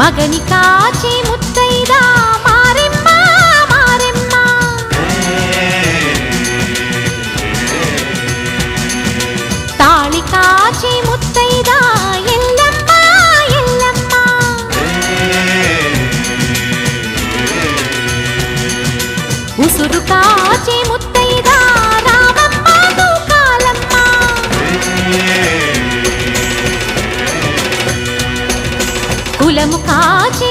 మగని కాచి ముత్తైదా మారెమ్మ మారెమ్మ తాళి కాచి ముత్తైదా ఎల్లమ్మ ఎల్లమ్మ ఉసురు కాచి ముత్తైదా రామమ్మ తూకాలమ్మ కులము కాచి